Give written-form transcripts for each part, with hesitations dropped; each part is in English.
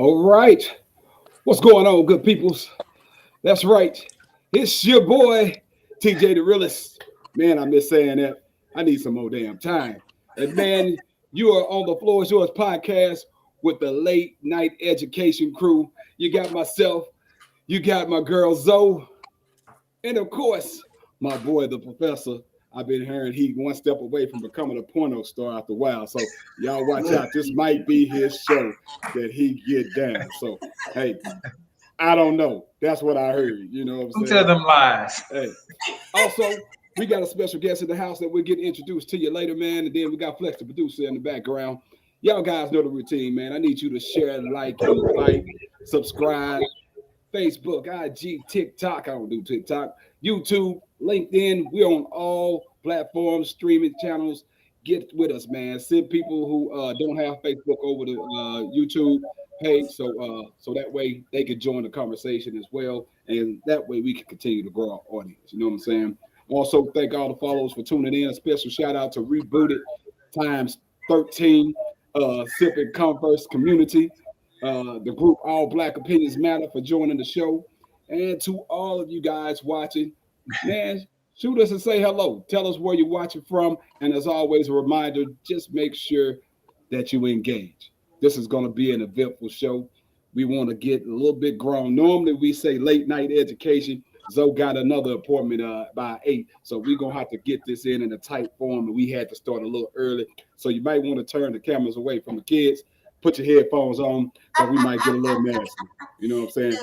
All right. What's going on, good peoples? That's right. It's your boy, TJ the Realist. Man, I miss saying that. I need some more damn time. And man, you are on the Floor is Yours podcast with the late night education crew. You got myself, you got my girl Zoe, and of course, my boy, the professor. I've been hearing he one step away from becoming a porno star after a while. So y'all watch out. This might be his show that he get down. So hey, I don't know. That's what I heard. You know what I'm Who saying? tell them lies? Hey. Also, we got a special guest in the house that we'll get introduced to you later, man. And then we got Flex, the producer, in the background. Y'all guys know the routine, man. I need you to share, like, invite, subscribe. Facebook, IG, TikTok. I don't do TikTok. YouTube, LinkedIn. We're on all platforms, streaming channels. Get with us, man. Send people who don't have Facebook over to YouTube page, so that way they can join the conversation as well, and that way we can continue to grow our audience. You know what I'm saying? Also, thank all the followers for tuning in. A special shout out to Rebooted times 13, Sip and Converse community. The group All Black Opinions Matter for joining the show. And to all of you guys watching, man, shoot us and say hello. Tell us where you're watching from. And as always, a reminder, just make sure that you engage. This is going to be an eventful show. We want to get a little bit grown. Normally, we say late night education. Zoe got another appointment by 8. So we're going to have to get this in a tight form. And we had to start a little early. So you might want to turn the cameras away from the kids. Put your headphones on, so we might get a little nasty. You know what I'm saying?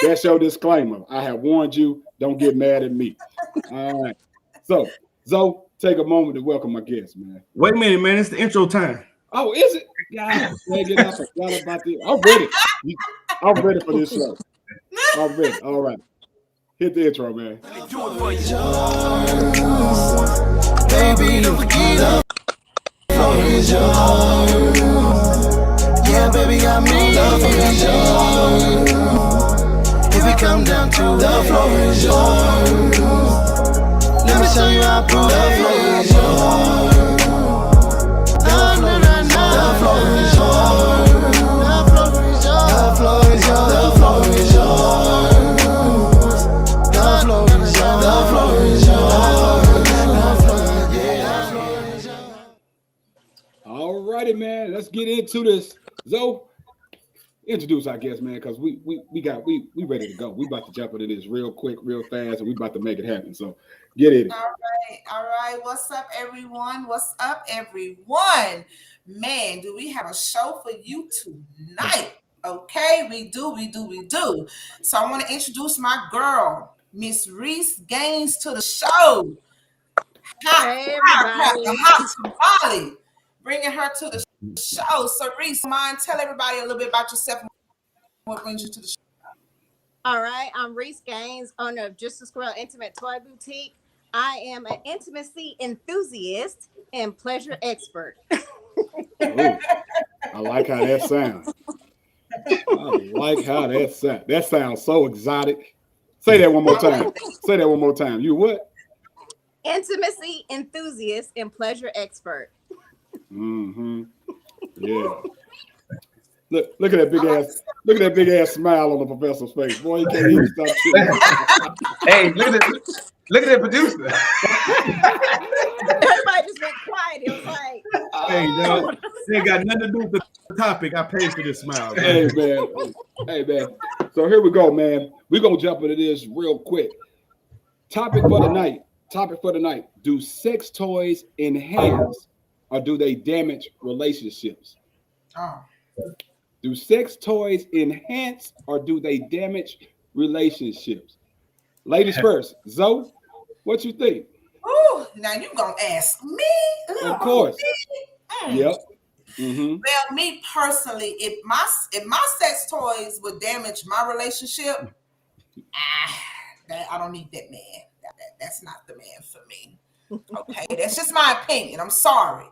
That's your disclaimer. I have warned you. Don't get mad at me. All right. So, Zoe, take a moment to welcome my guest, man. Wait a minute, man. It's the intro time. Oh, is it? God, I forgot about this. I'm ready. I'm ready for this show. I'm ready. All right. Hit the intro, man. Baby, don't forget the floor is yours. Yeah, baby, got me. The floor is yours. If we come down to the floor is yours. Let me show you how I prove the floor is yours. The floor is yours. The floor is yours. The floor is yours. The floor is yours. The floor is yours. The floor is yours. All righty, man. Let's get into this. Zoe, introduce our guest, man, because we ready to go. We about to jump into this real quick, real fast, and we about to make it happen. So get it. All right. What's up, everyone? Man, do we have a show for you tonight? Okay, we do. So I want to introduce my girl, Miss Reese Gaines, to the show. Hey, Hot, bringing her to the show. So Reese, mind tell everybody a little bit about yourself and what brings you to the show. All right, I'm Reese Gaines, owner of Just a Squirrel Intimate Toy Boutique. I am an intimacy enthusiast and pleasure expert. Ooh, I like how that sounds. That sounds so exotic. Say that one more time. You what? Intimacy enthusiast and pleasure expert. Mm-hmm. Yeah. Look at that big ass smile on the professor's face. Boy, you can't even stop shooting. Hey, look at that producer. Everybody just went quiet. It was like, Hey, no, they ain't got nothing to do with the topic. I paid for this smile. Hey man. So here we go, man. We're gonna jump into this real quick. Topic for the night. Do sex toys enhance or do they damage relationships? Do sex toys enhance or do they damage relationships? Ladies first. Zoe, what you think? Oh, now you gonna ask me? Of course. Yep. Mm-hmm. Well, me personally, if my sex toys would damage my relationship, I don't need that man. That's not the man for me. Okay, that's just my opinion. I'm sorry.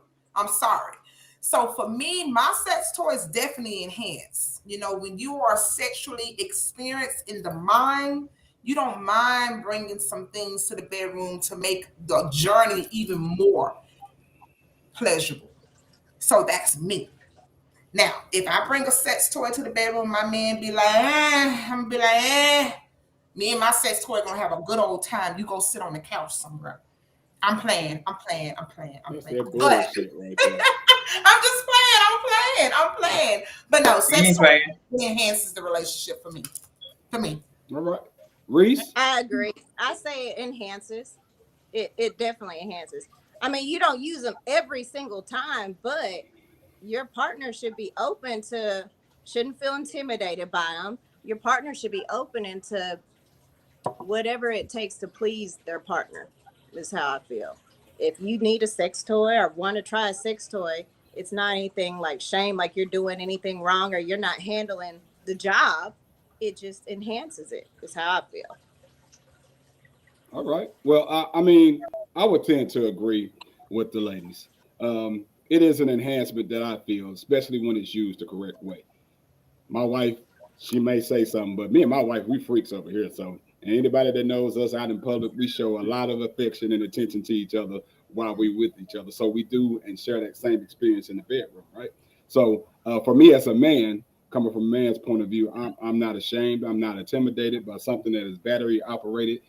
So for me, my sex toys definitely enhance. You know, when you are sexually experienced in the mind, you don't mind bringing some things to the bedroom to make the journey even more pleasurable. So that's me. Now, if I bring a sex toy to the bedroom, my man be like, I'm gonna be like, me and my sex toy gonna have a good old time. You go sit on the couch somewhere. I'm playing. But That's that bullshit right there. I'm playing. But no, You sex ain't toy playing. enhances the relationship for me. All right. Reese? I agree. I say it enhances. It definitely enhances. I mean, you don't use them every single time, but your partner should be open to, shouldn't feel intimidated by them. Your partner should be open into whatever it takes to please their partner, is how I feel. If you need a sex toy or want to try a sex toy, it's not anything like shame, like you're doing anything wrong or you're not handling the job. It just enhances it, is how I feel. All right. Well, I mean, I would tend to agree with the ladies. It is an enhancement that I feel, especially when it's used the correct way. My wife, she may say something, but me and my wife, we freaks over here. So, and anybody that knows us out in public, we show a lot of affection and attention to each other while we with each other. So we do and share that same experience in the bedroom, right? So for me as a man, coming from a man's point of view, I'm not ashamed. I'm not intimidated by something that is battery operated.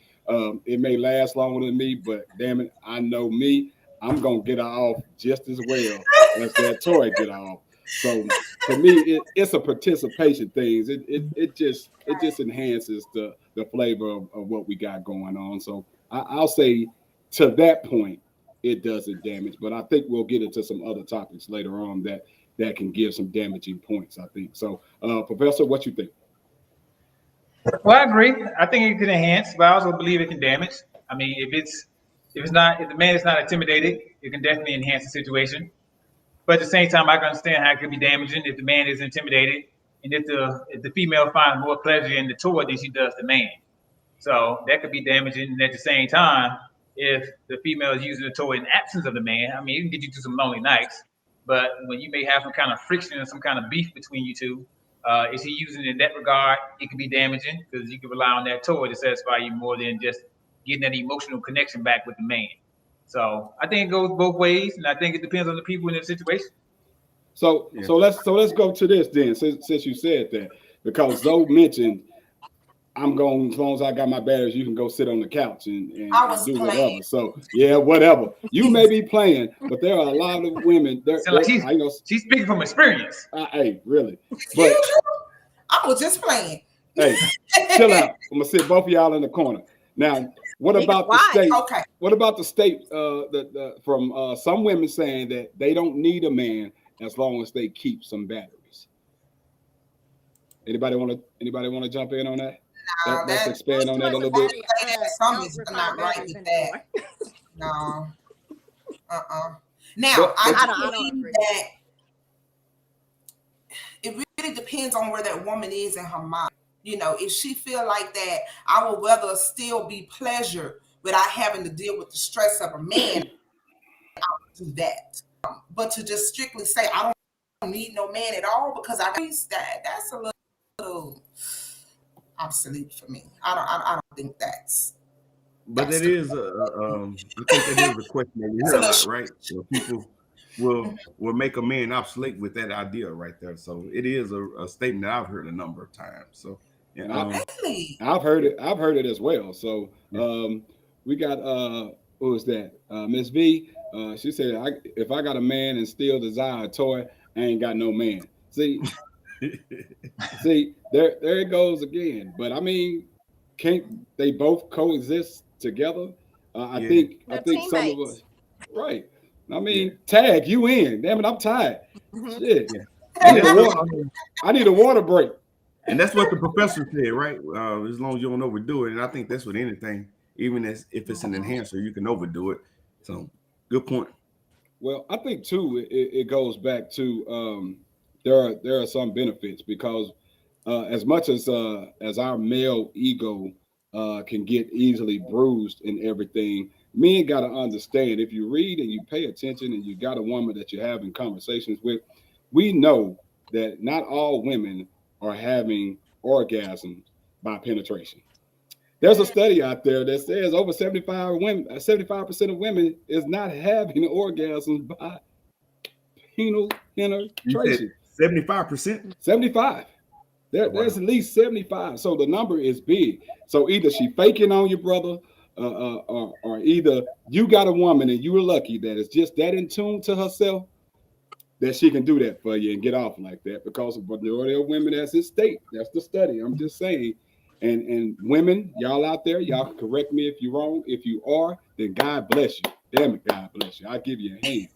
It may last longer than me, but damn it, I know me. I'm gonna get her off just as well as that toy get her off. So for me, it's a participation thing. It just enhances the flavor of what we got going on. So I'll say to that point, it doesn't damage. But I think we'll get into some other topics later on that can give some damaging points. I think so. Professor, what you think? Well, I agree. I think it can enhance, but I also believe it can damage. I mean, if the man is not intimidated, it can definitely enhance the situation. But at the same time, I can understand how it could be damaging if the man is intimidated and if the female finds more pleasure in the toy than she does the man. So that could be damaging. And at the same time, if the female is using the toy in absence of the man, I mean, it can get you through some lonely nights. But when you may have some kind of friction or some kind of beef between you two, is he using it in that regard? It can be damaging because you can rely on that toy to satisfy you more than just getting that emotional connection back with the man. So I think it goes both ways, and I think it depends on the people in the situation. So let's go to this then, since you said that, because Zoe mentioned I'm going, as long as I got my batteries, you can go sit on the couch and do playing. whatever. So yeah, whatever. You may be playing, but there are a lot of women. She's speaking from experience. Hey, really? But I was just playing. Hey, chill out. I'm gonna sit both of y'all in the corner. Now, what about the state? Okay. What about the state? From some women saying that they don't need a man as long as they keep some batteries. Anybody want to jump in on that? Let's expand on that a little bit. Something's not right with that. No. Now, I believe that it really depends on where that woman is in her mind. You know, if she feel like that, I would rather still be pleasured without having to deal with the stress of a man. I'll do that. But to just strictly say I don't need no man at all because that's a little obsolete for me. I don't think that's. But that is I think that is a question that we hear a lot, right? So people will make a man obsolete with that idea right there. So it is a statement that I've heard a number of times. So I've heard it as well. So we got who is that? Miss V. She said, if I got a man and still desire a toy, I ain't got no man. See, there it goes again. But I mean, can't they both coexist together? I think some of us, right? I mean, tag you in. Damn it, I'm tired. Shit. I need a water break. And that's what the professor said, right? As long as you don't overdo it. And I think that's with anything, even if it's an enhancer, you can overdo it. So good point. Well, I think too, it goes back to there are some benefits because as much as our male ego can get easily bruised and everything, men got to understand, if you read and you pay attention and you got a woman that you're having conversations with, we know that not all women are having orgasms by penetration. There's a study out there that says over 75% of women is not having orgasms by penal penetration. 75%. 75. There's at least 75. So the number is big. So either she faking on your brother, or either you got a woman and you were lucky that is just that in tune to herself that she can do that for you and get off like that, because of majority of women, that's his state. That's the study. I'm just saying. And women, y'all out there, y'all can correct me if you're wrong. If you are, then God bless you. Damn it, God bless you. I'll give you a hand.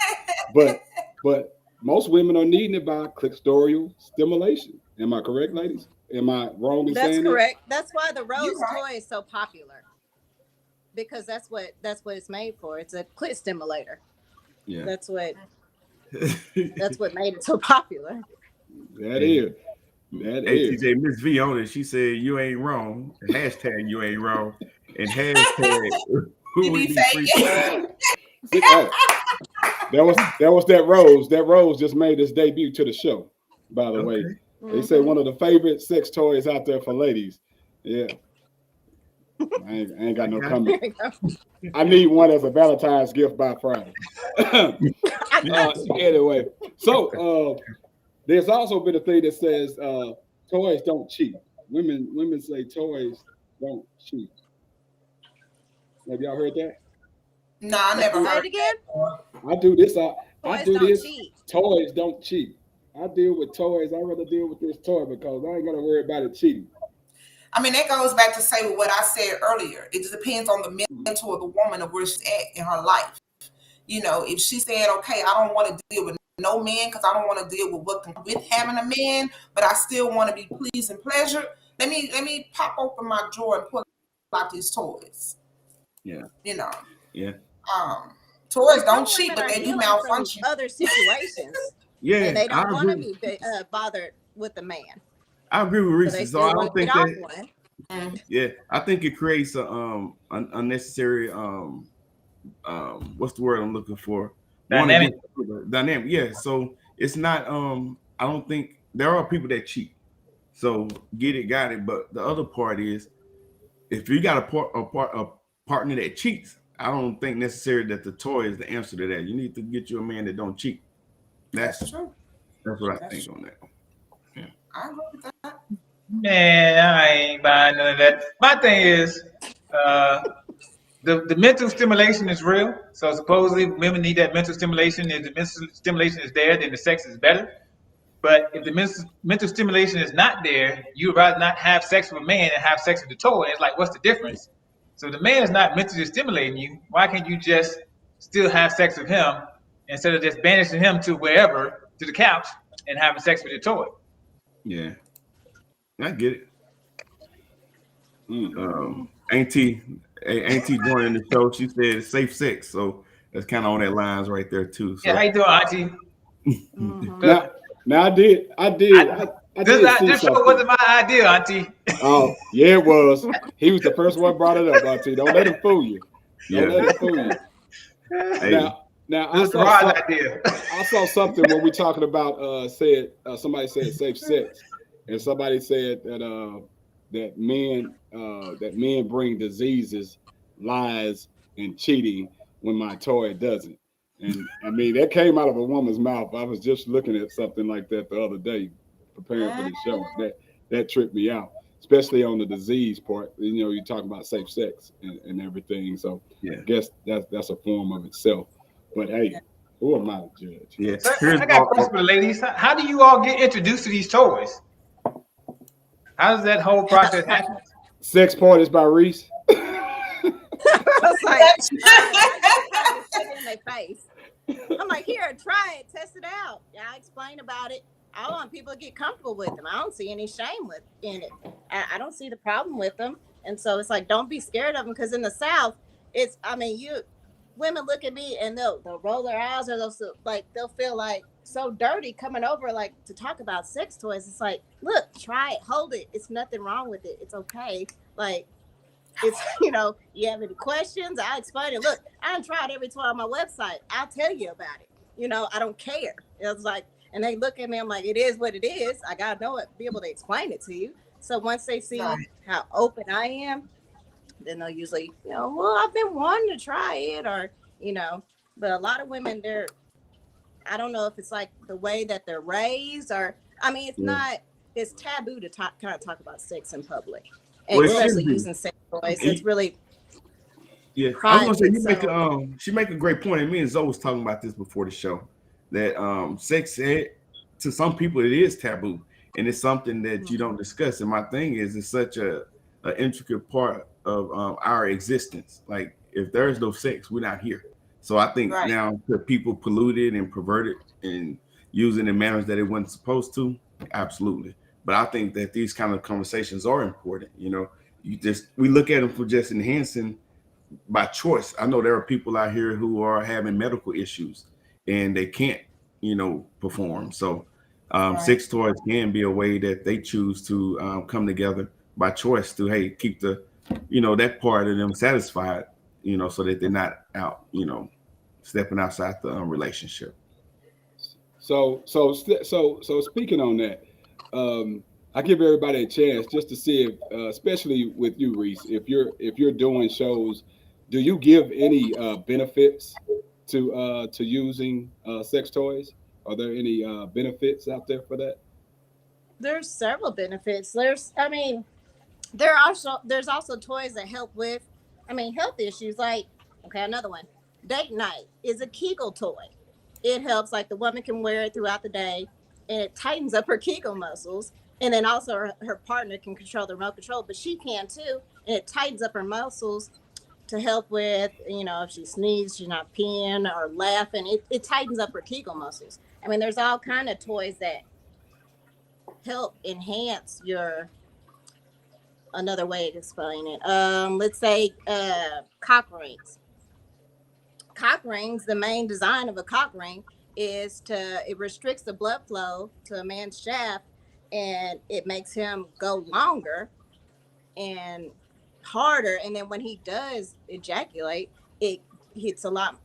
But most women are needing it by clitoral stimulation. Am I correct, ladies? Am I wrong in That's saying correct. That's why the Rose right. toy is so popular, because that's what it's made for. It's a clit stimulator. Yeah. That's what made it so popular. That is. TJ, Miss V on it. She said, "You ain't wrong." Hashtag you ain't wrong. And hashtag who we be free. That was that Rose. That Rose just made its debut to the show, by the way. They say one of the favorite sex toys out there for ladies. Yeah. I ain't got no comment. I need one as a Valentine's gift by Friday. Anyway, so there's also been a thing that says toys don't cheat. Women say toys don't cheat. Have y'all heard that? No, I never Say heard it again. I do this. I Toys do don't this. cheat. Toys don't cheat. I deal with toys. I'd rather deal with this toy because I ain't gonna worry about it cheating. I mean, that goes back to say what I said earlier. It just depends on the mental of the woman of where she's at in her life. You know, if she said, okay, I don't want to deal with no man because I don't want to deal with what comes with having a man, but I still want to be pleased and pleasure. Let me pop open my drawer and pull out these toys. Yeah. You know. Yeah. Toys Some don't cheat, women but are they do healing from malfunction. other situations. Yeah. And they don't I want to agree. be bothered with the man. I agree with So they Reese. So still I want don't to think get that. off one. Yeah, I think it creates a unnecessary what's the word I'm looking for? Dynamic. Dynamic. Yeah. So it's not I don't think there are people that cheat. So got it. But the other part is if you got a partner that cheats, I don't think necessarily that the toy is the answer to that. You need to get you a man that don't cheat. That's true. That's what I That's think on that. Yeah. I agree with that. Man, I ain't buying none of that. My thing is, the mental stimulation is real. So supposedly women need that mental stimulation. If the mental stimulation is there, then the sex is better. But if the mental stimulation is not there, you'd rather not have sex with a man and have sex with the toy. It's like, what's the difference? So the man is not mentally stimulating you. Why can't you just still have sex with him instead of just banishing him to wherever, to the couch, and having sex with your toy? Yeah. I get it. Auntie joining the show. She said safe sex, so that's kind of on that lines right there too. So. Yeah, how you doing, Auntie? Now I did. This show wasn't my idea, Auntie. Oh yeah, it was. He was the first one brought it up, Auntie. Don't let him fool you. Don't let him fool you. Hey. Now It was Rod's idea. I saw something when we talking about somebody said safe sex, and somebody said that men bring diseases, lies, and cheating when my toy doesn't. And I mean that came out of a woman's mouth. I was just looking at something like that the other day, preparing for the show. That tripped me out, especially on the disease part. You know, you talk about safe sex and everything. So yeah, I guess that's a form of itself. But hey, who am I to judge? Yeah. So, I got a question for the ladies. How do you all get introduced to these toys? How does that whole process happen? Sex Parties by Reese. It's like, I in their face. I'm like, here, try it, test it out. I explain about it. I want people to get comfortable with them. I don't see any shame in it. I don't see the problem with them. And so it's like, don't be scared of them, because in the South, women look at me and they'll roll their eyes, or they'll feel like so dirty coming over like to talk about sex toys. It's like, look, try it, hold it. It's nothing wrong with it. It's okay. Like, it's, you have any questions? I'll explain it. Look, I done tried every toy on my website. I'll tell you about it. I don't care. It was like, and they look at me, I'm like, it is what it is. I gotta know it, be able to explain it to you. So once they see how open I am, then they'll usually, well, I've been wanting to try it, or, but a lot of women, I don't know if it's like the way that they're raised, or I mean, it's Yeah. not. It's taboo to kind of talk about sex in public, Well, and it especially should be. using sex toys. It's really Yeah, I was gonna say private. So she make a great point, and me and Zoe was talking about this before the show, that sex to some people it is taboo, and it's something that you don't discuss. And my thing is, it's such a intricate part of our existence. Like if there is no sex, we're not here. So I think Right. now that people polluted and perverted and using in manners that it wasn't supposed to, absolutely. But I think that these kind of conversations are important. You know, we look at them for just enhancing by choice. I know there are people out here who are having medical issues and they can't, perform. So Right. sex toys can be a way that they choose to come together by choice to, hey, keep the, that part of them satisfied, so that they're not out, stepping outside the relationship. So speaking on that, I give everybody a chance just to see if, especially with you, Reese, if you're doing shows, do you give any benefits to using sex toys? Are there any benefits out there for that? there's several benefits. I mean, there's also toys that help with, I mean, health issues. Like, okay, another one, date night is a Kegel toy. It helps, like the woman can wear it throughout the day, and it tightens up her Kegel muscles. And then also her partner can control the remote control, but she can too, and it tightens up her muscles to help with, if she sneezes, she's not peeing or laughing. It tightens up her Kegel muscles. I mean, there's all kind of toys that help enhance your. Another way to explain it. Let's say cock rings. Cock rings. The main design of a cock ring is it restricts the blood flow to a man's shaft, and it makes him go longer and harder. And then when he does ejaculate, it's a lot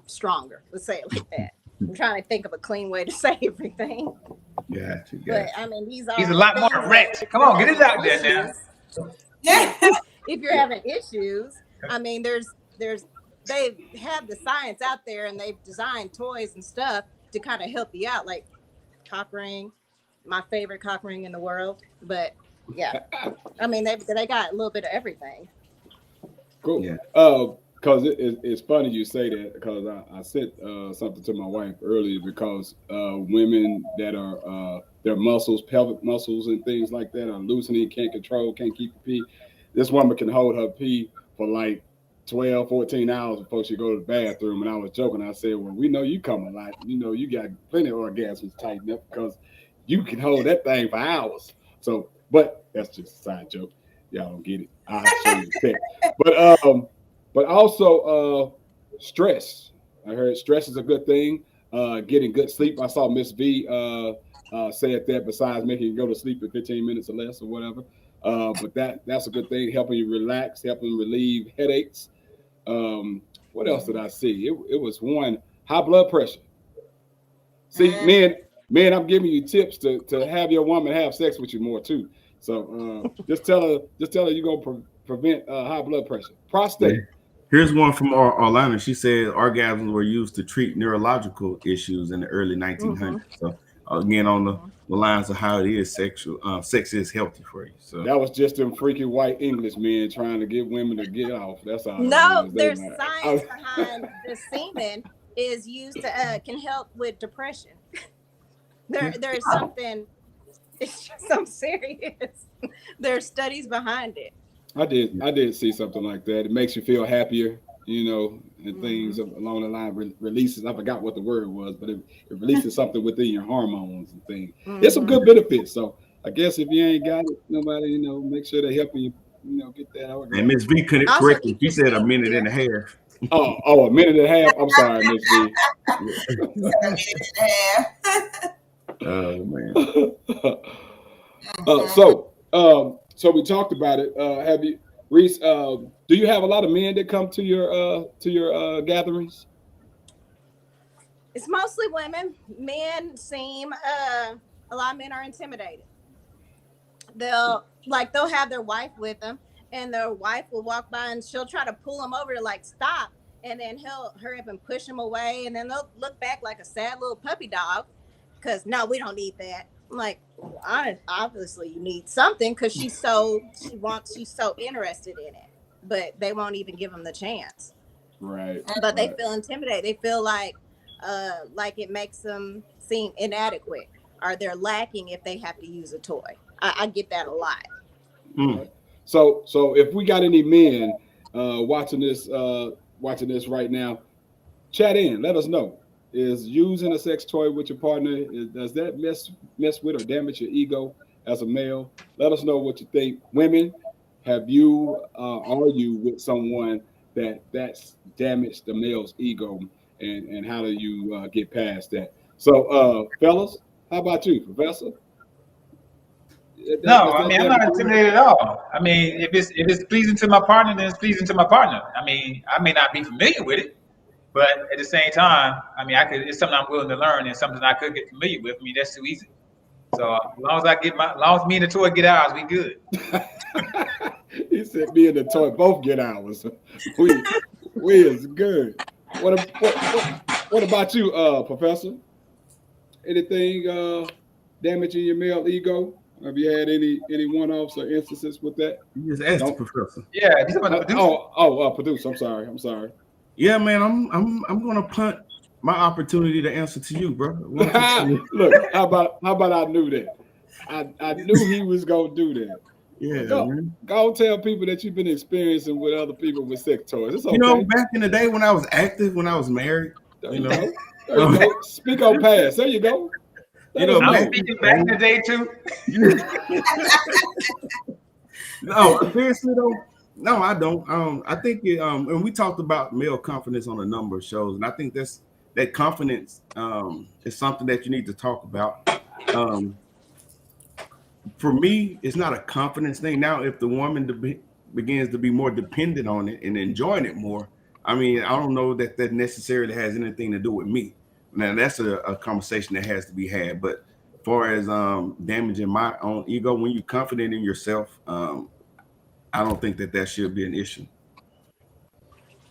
stronger. Let's say it like that. I'm trying to think of a clean way to say everything. Gotcha. But I mean, He's a lot more erect. Come on, get it out there now. Yeah. If you're having issues, I mean, they have the science out there, and they've designed toys and stuff to kind of help you out, like cock ring, my favorite cock ring in the world. But yeah, I mean, they got a little bit of everything. Cool. Yeah. Because it's funny you say that, because I sent something to my wife earlier, because women that are their muscles, pelvic muscles and things like that are loosening, can't keep a pee. This woman can hold her pee for like 12, 14 hours before she go to the bathroom. And I was joking. I said, well, we know you come a lot. You got plenty of orgasms tightened up because you can hold that thing for hours. So, but that's just a side joke. Y'all don't get it. I'll show you the text. But also stress. I heard stress is a good thing. Getting good sleep. I saw Miss V said that, besides making you go to sleep in 15 minutes or less or whatever. But that's a good thing, helping you relax, helping relieve headaches. What else did I see? It was one, high blood pressure. See, man, I'm giving you tips to have your woman have sex with you more too. So just tell her you're gonna prevent high blood pressure. Prostate. Yeah. Here's one from Orlando. She said orgasms were used to treat neurological issues in the early 1900s. Mm-hmm. So again, on the lines of how it is sexual, sex is healthy for you. So that was just them freaky white English men trying to get women to get off. That's all. No, there's science behind the semen is used to can help with depression. There's something. It's just so serious. There's studies behind it. I did see something like that. It makes you feel happier, and things along the line. Releases. I forgot what the word was, but it releases something within your hormones and things. There's some good benefits. So I guess if you ain't got it, nobody, make sure they're helping you, get that organ. And Miss V couldn't correct me. She said a minute and a half. Oh, a minute and a half. I'm sorry, Miss V. A minute and a half. Oh man. So we talked about it. Have you, Reese? Do you have a lot of men that come to your gatherings? It's mostly women. Men seem a lot of men are intimidated. They'll have their wife with them, and their wife will walk by and she'll try to pull them over to like stop, and then he'll hurry up and push them away, and then they'll look back like a sad little puppy dog because no, we don't need that. I'm like, well, obviously you need something because she's so interested in it, but they won't even give them the chance. Right. But they feel intimidated. They feel like it makes them seem inadequate, or they're lacking if they have to use a toy. I get that a lot. Right. So if we got any men watching this right now, chat in. Let us know. Is using a sex toy with your partner, does that mess with or damage your ego as a male? Let us know what you think. Women, are you with someone that's damaged the male's ego, and how do you get past that? So, fellas, how about you, Professor? No, I mean, I'm not intimidated at all. I mean, if it's pleasing to my partner, then it's pleasing to my partner. I mean, I may not be familiar with it, but at the same time, I mean, it's something I'm willing to learn and something I could get familiar with. I mean, that's too easy. So as long as me and the toy get ours, we good. He said me and the toy both get ours. We is good. What about you, Professor? Anything damaging your male ego? Have you had any one-offs or instances with that? You just asked the professor. Yeah, he's about to produce. Producer. I'm sorry. Yeah, man, I'm gonna punt my opportunity to answer to you, bro. Look, how about I knew that? I knew he was gonna do that. Yeah, go tell people that you've been experiencing with other people with sex toys. It's okay. You know, back in the day when I was active, when I was married, there you go. Speak on past. There you go. I'm speaking back in the day too. No, seriously though. No, I don't. I think and we talked about male confidence on a number of shows, and I think that confidence is something that you need to talk about. For me, it's not a confidence thing. Now, if the woman begins to be more dependent on it and enjoying it more, I mean, I don't know that necessarily has anything to do with me. Now, that's a conversation that has to be had. But as far as damaging my own ego, when you're confident in yourself, I don't think that should be an issue.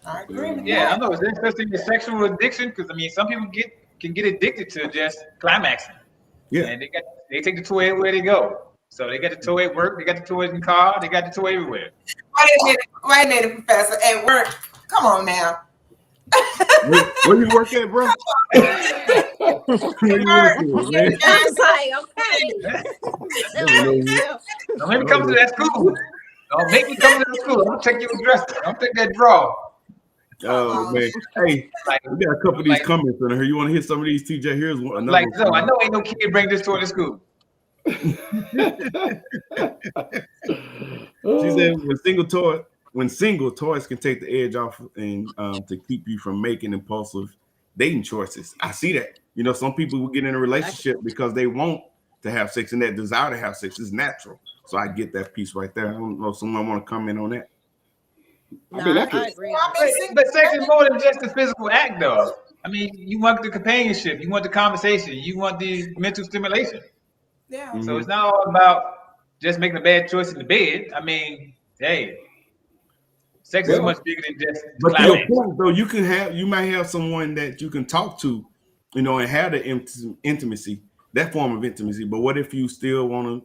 I agree with Yeah, I know it's interesting in sexual addiction because I mean, some people can get addicted to just climaxing. Yeah, and they take the toy everywhere they go. So they got the toy at work, they got the toys in the car, they got the toy everywhere. Wait a minute, Professor. At work, come on now. Where you work at, bro? Where you work at, man? I was like, okay. Don't make me come to that school. Don't make me come to that school. I'm gonna check your address. Don't take that draw. Oh man! Hey, we got a couple of these comments on here. You want to hit some of these? TJ, here's one. Like, no, I know ain't no kid bring this toy to school. She said when single toys can take the edge off and to keep you from making impulsive dating choices. I see that. You know, some people will get in a relationship because they want to have sex, and that desire to have sex is natural. So I get that piece right there. I don't know if someone want to comment on that. No, I agree. But sex is more than just a physical act, though. I mean, you want the companionship, you want the conversation, you want the mental stimulation. Yeah. Mm-hmm. So it's not all about just making a bad choice in the bed. I mean, hey, sex is much bigger than just. But to your point, though, you might have someone that you can talk to, you know, and have the intimacy, that form of intimacy. But what if you still want to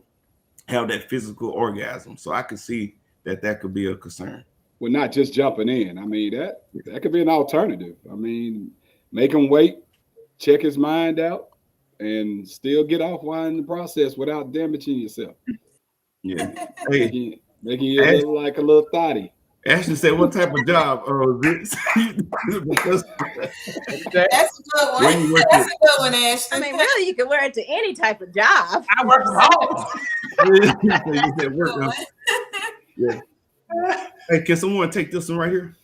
have that physical orgasm? So I can see that could be a concern. Well, not just jumping in. I mean, that could be an alternative. I mean, make him wait, check his mind out, and still get off while in the process without damaging yourself. Yeah. Hey, making you look like a little thotty. Ashley said, what type of job? That's a good one. That's a good one, Ashley. I mean, really, you can wear it to any type of job. I work from home. Yeah. Hey, can someone take this one right here?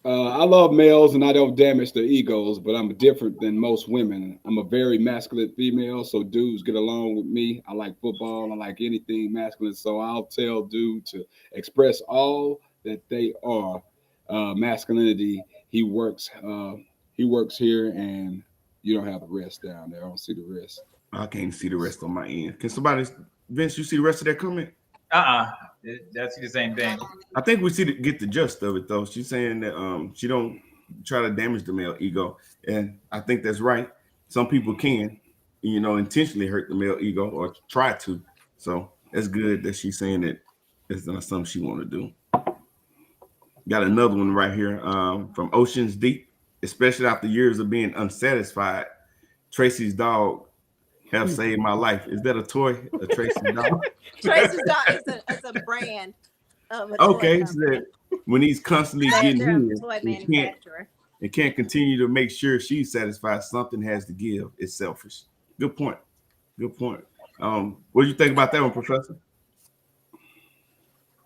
I love males and I don't damage their egos, but I'm different than most women. I'm a very masculine female, so dudes get along with me. I like football. I like anything masculine, so I'll tell dude to express all that they are. Masculinity. He works here, and you don't have the rest down there. I don't see the rest. I can't see the rest on my end. Can somebody, Vince, you see the rest of that comment? That's the same thing. I think we get the gist of it though. She's saying that she don't try to damage the male ego, and I think that's right. Some people can, intentionally hurt the male ego or try to. So that's good that she's saying that it's not something she want to do. Got another one right here from Oceans Deep. Especially after years of being unsatisfied, Tracy's dog have saved my life. Is that a toy? A Tracy's dog? Tracy's dog is a brand of a okay, toy company. So when he's constantly They're getting a his, toy he manufacturer. can't continue to make sure she's satisfied. Something has to give. It's selfish. Good point. Good point. What do you think about that one, Professor?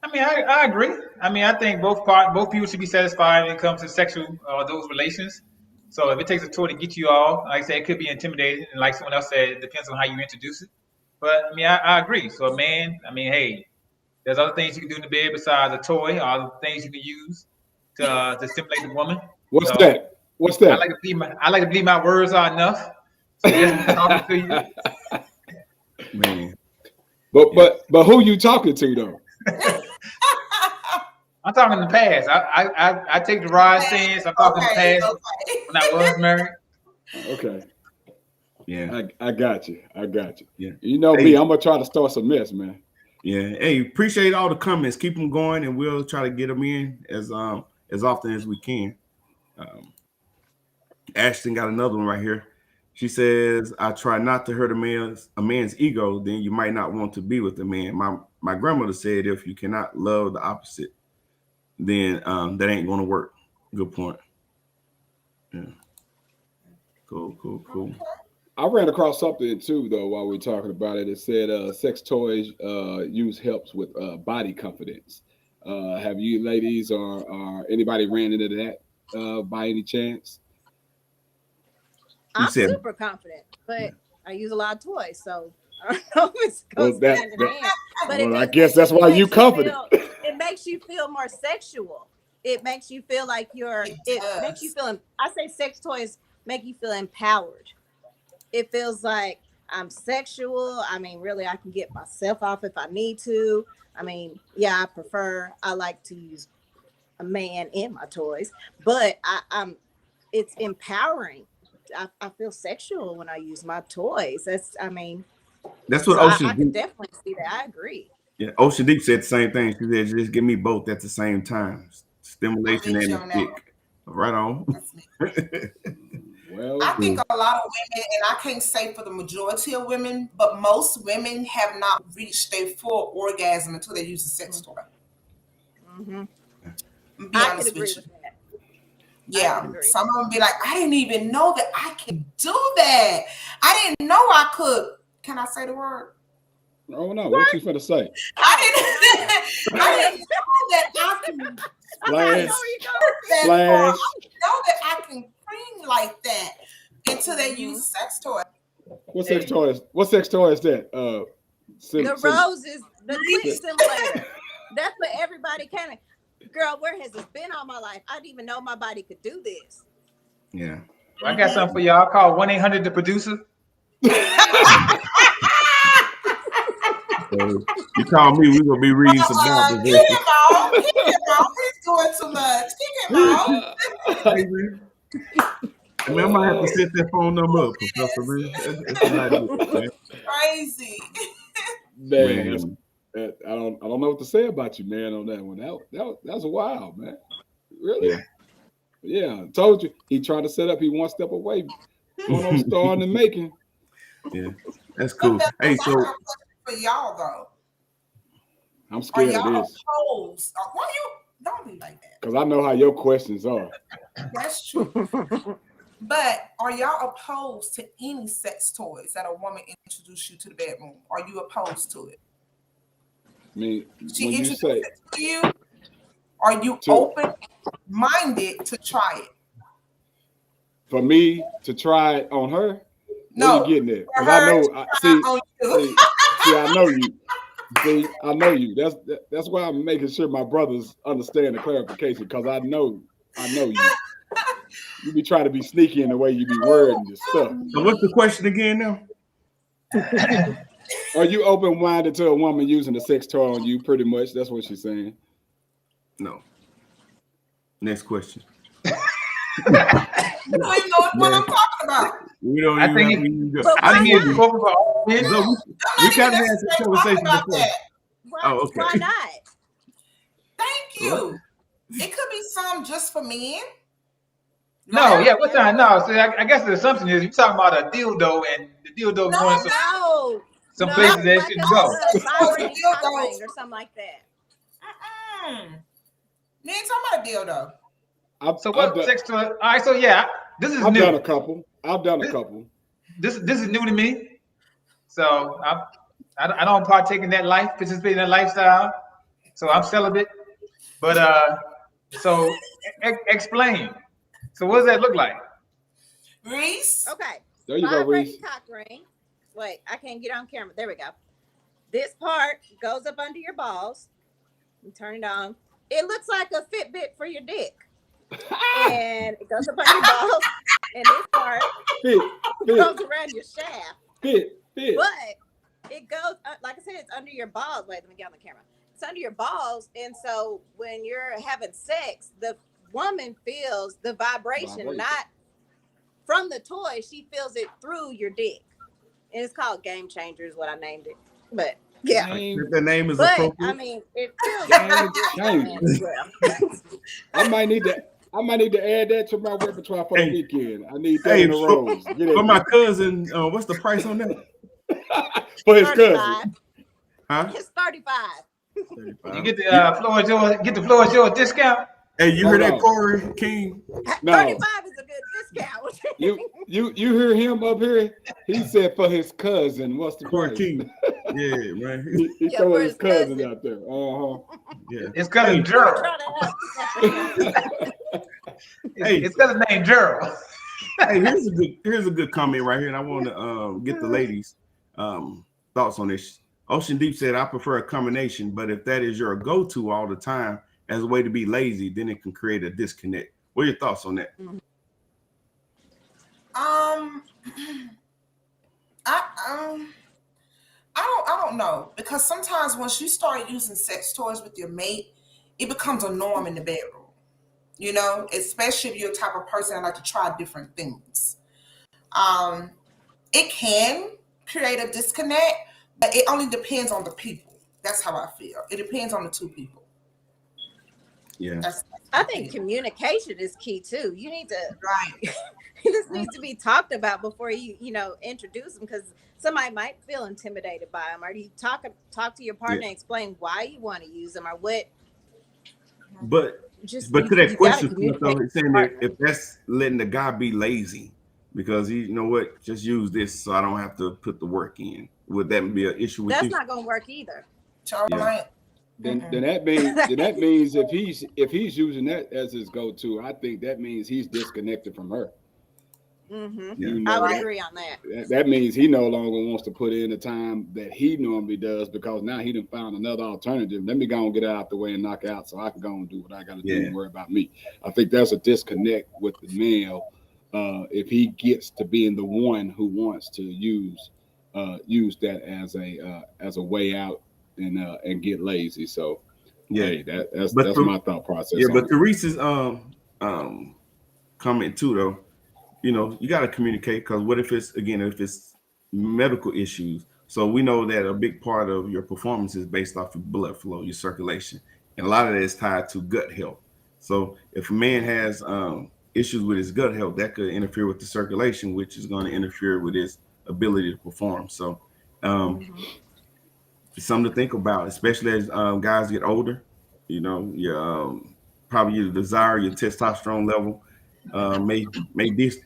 I mean, I agree. I mean, I think both people should be satisfied when it comes to sexual those relations. So if it takes a toy to get you all, like I said, it could be intimidating, and like someone else said, it depends on how you introduce it. But I mean, I agree. So a man, I mean, hey, there's other things you can do in the bed besides a toy, all the things you can use to stimulate the woman. What's that? What's that? I like to believe my words are enough. So just talking to you. Man. But who you talking to though? I'm talking in the past. I take the ride stance. I'm talking in the past when I was married. Okay. Yeah. I got you. Yeah. You know me, I'm gonna try to start some mess, man. Yeah. Hey, appreciate all the comments. Keep them going, and we'll try to get them in as often as we can. Ashton got another one right here. She says, "I try not to hurt a man's ego. Then you might not want to be with a man." My grandmother said, "If you cannot love the opposite, then that ain't going to work." Good point. Yeah. Cool. I ran across something too, though, while we were talking about it. It said sex toys use helps with body confidence. Have you ladies or anybody ran into that by any chance? I'm super confident, but I use a lot of toys, so I don't know if it goes hand in hand. But I guess that's why you confident. It makes you feel more sexual. It makes you feel like it makes you feel. I say sex toys make you feel empowered. It feels like I'm sexual. I mean, really, I can get myself off if I need to. I mean, yeah, I like to use a man in my toys, but it's empowering. I feel sexual when I use my toys. That's what Ocean I can definitely see that. I agree. Yeah, Ocean Deep said the same thing. She said, "Just give me both at the same time, stimulation and the dick." Right on. Well, I think a lot of women, and I can't say for the majority of women, but most women have not reached their full orgasm until they use a sex toy. Mm-hmm. Be honest with you. Yeah, some of them be like, "I didn't even know that I can do that. I didn't know I could." Can I say the word? Oh no, what you finna say? I didn't know that I can. Splash. I know that I can cream like that until they use sex toy. What sex toy is that? The rose is the clit simulator. That's what everybody can. Girl, where has this been all my life? I didn't even know my body could do this. Yeah. I got something for y'all. Call 1-800 the producer. You call me, we're gonna be reading some Bible verses. Keep him out. He's doing too much. Keep him out. I mean, I might have to set that phone number up, Professor Reed. That's an idea. Crazy. Man, I don't know what to say about you, man, on that one. That was wild, man. Really? Yeah. Told you. He tried to set up. He one step away. Going on star in the making. Yeah, that's cool. Hey, so for y'all though, I'm scared of this. Opposed? Why you don't be like that? Because I know how your questions are. That's true. But are y'all opposed to any sex toys that a woman introduced you to the bedroom? Are you opposed to it? I mean, She when you introduced say it to you, are you open-minded to try it? For me to try it on her? No. What are you getting at? Because I know you. See, I know you. That's why I'm making sure my brothers understand the clarification, because I know you. You be trying to be sneaky in the way you be wording this stuff. So what's the question again now? Are you open-minded to a woman using a sex toy on you? Pretty much, that's what she's saying. No. Next question. You don't even know what I'm talking about. We don't I even think have it- But I why think it's not? spoken for all men. No, I'm we not kind of even had this necessarily conversation talking about before. that. Why, Oh, okay. why not? Thank you. It could be some just for men. No, Right? yeah, what's that? No, so I guess the assumption is you're talking about a dildo and the dildo No, going I'm some, No. some No, places that it like shouldn't a, go. a vibrating cock Dildos. ring or something like that. You ain't talking about a dildo. So I've what done, sex toy? All right, so yeah, this is I've new. done a couple. I've done a couple. This is new to me. So I don't partake in that life, participate in that lifestyle. So I'm celibate. But so explain. So what does that look like? Reese? Okay. There you go, Vibrating Reese. cock ring. Wait, I can't get on camera. There we go. This part goes up under your balls. You turn it on. It looks like a Fitbit for your dick. And it goes up under your balls. And this part Fit, goes around your shaft. fit. But it goes, like I said, it's under your balls. Wait, let me get on the camera. It's under your balls. And so when you're having sex, the woman feels the vibration, not from the toy. She feels it through your dick. And it's called Game Changer is what I named it. But yeah. If the name is But appropriate. I mean, it feels Game good as well. I might need to add that to my repertoire for the Hey. weekend. I need that Hey, in a row. for my cousin, what's the price on that? For his 35. cousin. Huh? It's 35. You get the floor is yours discount. Hey, you heard Hold that, on. Corey King? No. 35 is a good discount. You hear him up here? He said for his cousin. What's the Corey price? King. Yeah, man. He Yeah, throwing for his his cousin cousin. out there. Yeah. It's cousin Gerald. Hey. It's cousin named Gerald. Hey, here's a good comment right here, and I want to get the ladies' thoughts on this. Ocean Deep said, "I prefer a combination, but if that is your go-to all the time as a way to be lazy, then it can create a disconnect." What are your thoughts on that? I don't know, because sometimes once you start using sex toys with your mate, it becomes a norm in the bedroom. You know, especially if you're the type of person that like to try different things. It can create a disconnect, but it only depends on the people. That's how I feel. It depends on the two people. Yeah. I think communication is key too. You need to, Right. this needs to be talked about before you introduce them, because somebody might feel intimidated by them. Or you talk to your partner and explain why you want to use them or what. But Just to that you question, gotta communicate so with it's saying your that partner. if that's letting the guy be lazy because he, you know what, just use this so I don't have to put the work in, would that be an issue with That's you? not going to work either. Charlotte. Then that means if he's using that as his go-to, I think that means he's disconnected from her. Mm-hmm. Yeah. You know, I would that- agree on that. That means he no longer wants to put in the time that he normally does, because now he done found another alternative. Let me go and get it out the way and knock it out so I can go and do what I got to do and worry about me. I think there's a disconnect with the male if he gets to being the one who wants to use that as a way out and get lazy. So hey, that's my thought process. Yeah, on but it. Teresa's comment too, though, you know, you got to communicate, because what if it's medical issues? So we know that a big part of your performance is based off of blood flow, your circulation, and a lot of that is tied to gut health. So if a man has issues with his gut health, that could interfere with the circulation, which is going to interfere with his ability to perform. So it's something to think about, especially as guys get older. You know, your probably your desire, your testosterone level may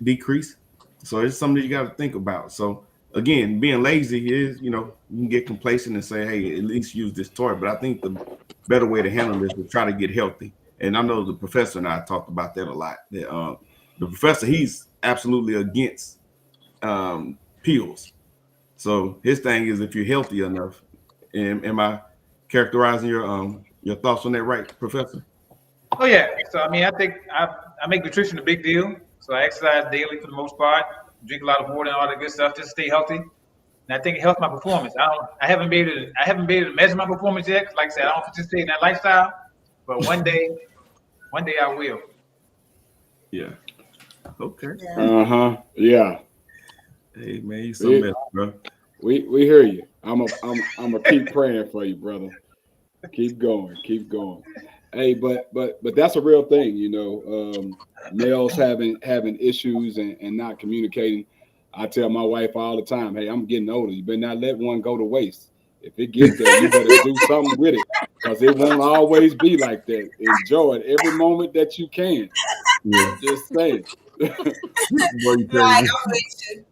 decrease. So it's something that you got to think about. So again, being lazy is, you know, you can get complacent and say, hey, at least use this toy. But I think the better way to handle this is try to get healthy. And I know the professor and I talked about that a lot. The professor, he's absolutely against pills. So his thing is, if you're healthy enough. Am I characterizing your thoughts on that right, Professor? Oh yeah. So I mean, I think I make nutrition a big deal. So I exercise daily for the most part, drink a lot of water and all that good stuff just to stay healthy. and I think it helps my performance. I haven't been able to measure my performance yet. 'Cause like I said, I don't participate in that lifestyle, but one day I will. Yeah. Okay. Uh-huh. Yeah. Hey man, you something else, bro. We hear you. I'm a keep praying for you, brother. Keep going. Hey, but that's a real thing, you know. Males having issues and not communicating. I tell my wife all the time, hey, I'm getting older. You better not let one go to waste. If it gets there, you better do something with it, because it won't always be like that. Enjoy it every moment that you can. Yeah. Just saying. Right, I'm with you.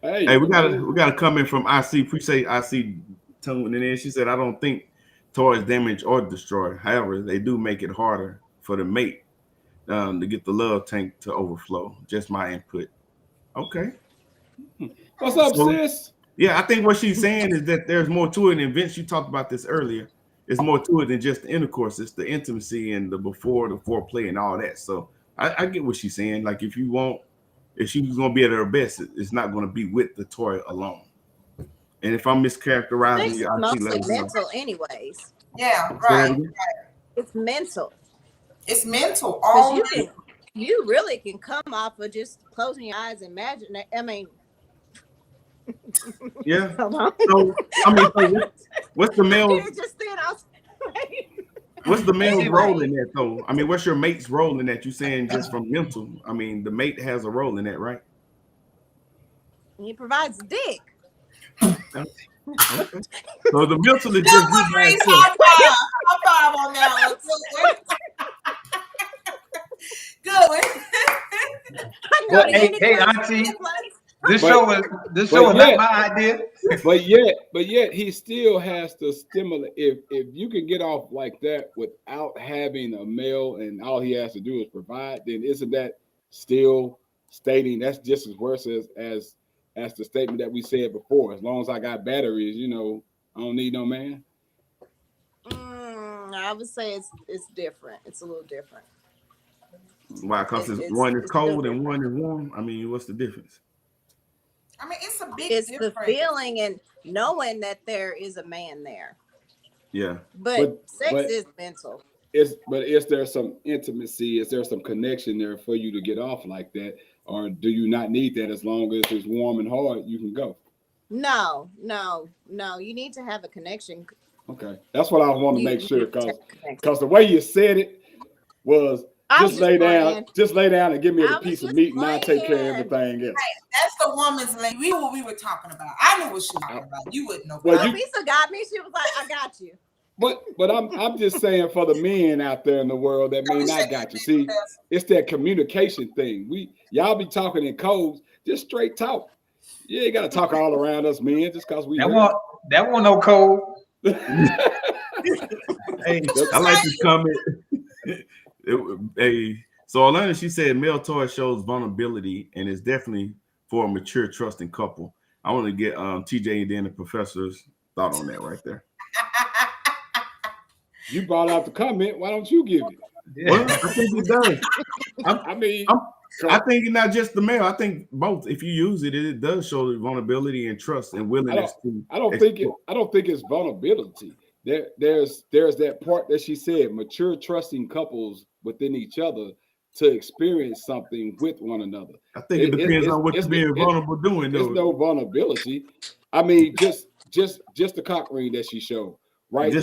Hey, we got a comment from IC. Appreciate IC tuning in. She said, I don't think toys damage or destroy. However, they do make it harder for the mate to get the love tank to overflow. Just my input. Okay. What's up, sis? Yeah, I think what she's saying is that there's more to it. And Vince, you talked about this earlier. It's more to it than just the intercourse. It's the intimacy and the foreplay and all that. So I get what she's saying. Like if she's going to be at her best, it's not going to be with the toy alone. And if I'm mischaracterizing you, it's mostly mental anyways. Yeah, right. It's mental. It's mental. All you really can come off of just closing your eyes and imagine that. I mean, yeah. So what's the male? What's the male's role in that though? I mean, what's your mate's role in that? You saying just from mental? I mean, the mate has a role in that, right? He provides dick. Okay. So the mental is just high five on that one. Good one. Hey, Auntie. This show was not my idea. But yet he still has to stimulate. If you can get off like that without having a male and all he has to do is provide, then isn't that still stating that's just as worse as the statement that we said before? As long as I got batteries, you know, I don't need no man. I would say it's different. It's a little different. Why? Because one is cold and one is warm. I mean, what's the difference? I mean, it's a big it's difference. The feeling and knowing that there is a man there. Yeah. But sex is mental. Is there some intimacy? Is there some connection there for you to get off like that? Or do you not need that? As long as it's warm and hard, you can go. No. You need to have a connection. Okay. That's what I want to make sure, because the way you said it was just lay down and give me a piece of meat and I'll take care of everything else. Right. That's the woman's language. What we were talking about. I knew what she was talking about. You wouldn't know. Well, Lisa got me. She was like, I got you. But I'm just saying for the men out there in the world that may not got you. See, it's that communication thing. Y'all be talking in codes, just straight talk. You ain't gotta talk all around us, men, just because we that won't no code. Hey, I like this comment. So Alana, she said male toy shows vulnerability and is definitely for a mature, trusting couple. I want to get TJ and then the professor's thought on that right there. You brought out the comment. Why don't you give it? Yeah. Well, I think it does. I think it's not just the male. I think both. If you use it, it does show the vulnerability and trust and willingness to. I don't think it's vulnerability. There's that part that she said, mature, trusting couples within each other to experience something with one another. I think it depends on what you're being vulnerable doing. There's no vulnerability. I mean, just the cock ring that she showed, right?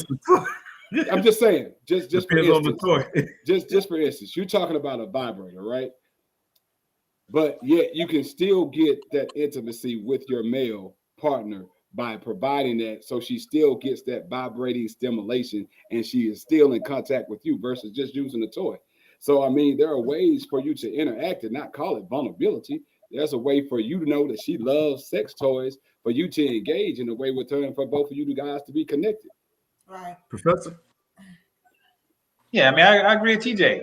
I'm just saying, just depends for on the toy. just for instance, you're talking about a vibrator, right? But yet you can still get that intimacy with your male partner by providing that, so she still gets that vibrating stimulation and she is still in contact with you versus just using the toy. So I mean, there are ways for you to interact and not call it vulnerability. There's a way for you to know that she loves sex toys, for you to engage in a way with her and for both of you guys to be connected. Right. Professor? Yeah, I mean, I agree with TJ.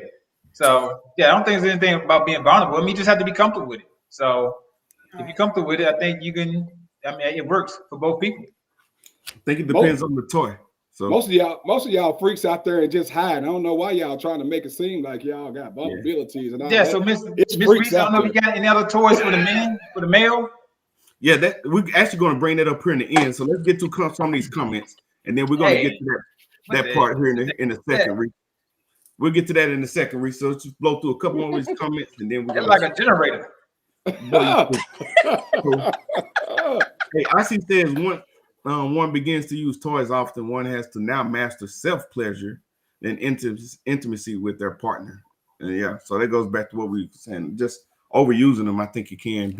So, yeah, I don't think there's anything about being vulnerable. I mean, you just have to be comfortable with it. So, if you're comfortable with it, I think you can, I mean, it works for both people. I think it depends on the toy. So most of y'all freaks out there and just hide. I don't know why y'all trying to make it seem like y'all got vulnerabilities and all that. So Miss Reese, I don't know if you got any other toys for the men, for the male? Yeah, that we're actually going to bring that up here in the end. So let's get to some of these comments, and then we're going to get to that part here in the second. Reese. We'll get to that in a second, Reese. So let's just blow through a couple more of these comments, and then we're It's like a generator. Hey, Icy says one begins to use toys often. One has to now master self-pleasure and intimacy with their partner. And yeah, so that goes back to what we were saying. Just overusing them, I think it can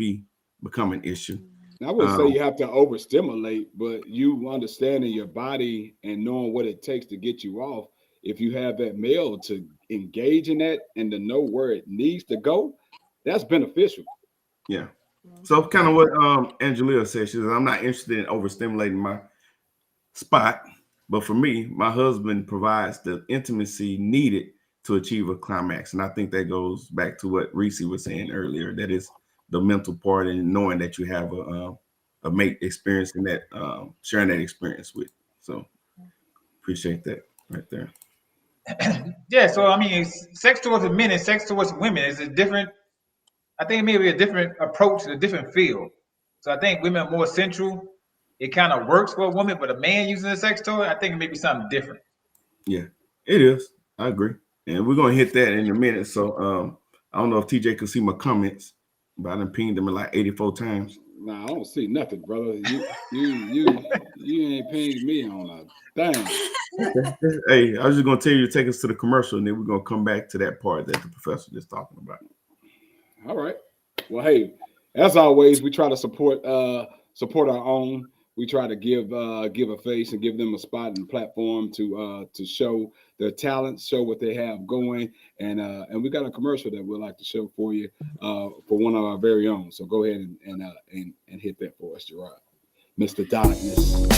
become an issue. I wouldn't say you have to overstimulate, but you understanding your body and knowing what it takes to get you off. If you have that male to engage in that and to know where it needs to go, that's beneficial. Yeah. So kind of what Angelia said, she says, I'm not interested in overstimulating my spot, but for me, my husband provides the intimacy needed to achieve a climax. And I think that goes back to what Reese was saying earlier. That is the mental part and knowing that you have a mate experiencing that, sharing that experience with. So appreciate that right there. Yeah, so I mean, sex towards men and sex towards women is a different. I think it may be a different approach and a different feel. So I think women are more sensual. It kind of works for a woman, but a man using a sex toy, I think it may be something different. Yeah, it is. I agree, and we're gonna hit that in a minute. So I don't know if TJ could see my comments, but I done pinged them like 84 times. Nah, I don't see nothing, brother. You ain't paying me on a thing. Hey, I was just gonna tell you to take us to the commercial, and then we're gonna come back to that part that the professor just talking about. All right. Well, hey, as always, we try to support our own. We try to give a face and give them a spot and platform to show their talents, show what they have going, and we got a commercial that we'd like to show for you for one of our very own. So go ahead and hit that for us, Gerard, Mr. Darkness.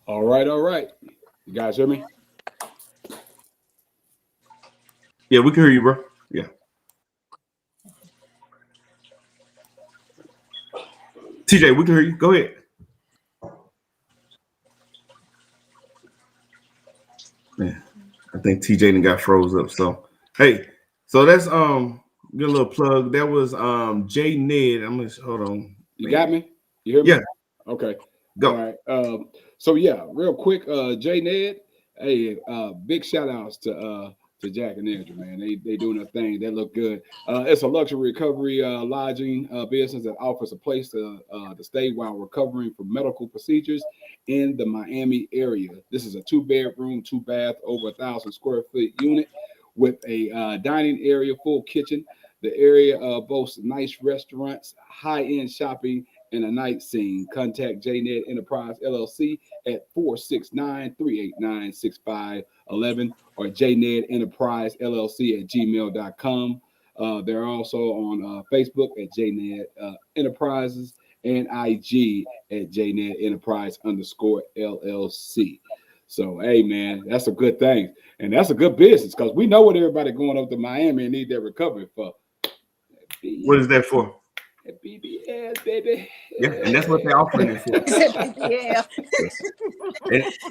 All right. You guys hear me? Yeah, we can hear you, bro. Yeah. TJ, we can hear you. Go ahead. Yeah, I think TJ done got froze up. So hey, so that's get a little plug. That was J Ned. I'm gonna hold on. You got me? You hear me? Yeah. Okay. Go. All right. So yeah, real quick, J Ned. Hey, big shout outs to Jack and Andrew, man. They doing their thing. They look good. It's a luxury recovery lodging business that offers a place to stay while recovering from medical procedures in the Miami area. This is a 2-bedroom, 2-bath, over 1,000 square foot unit with a dining area, full kitchen. The area boasts nice restaurants, high-end shopping, and a night scene. Contact JNet Enterprise LLC at 469-389-6511 or jnedenterprisellc@gmail.com. They're also on Facebook at JNet Enterprises and IG at JNet Enterprise _LLC. So, hey, man, that's a good thing. And that's a good business because we know what everybody going up to Miami and need their recovery for. What is that for? BBS, baby. Yeah, and that's what they're offering it for. Yeah.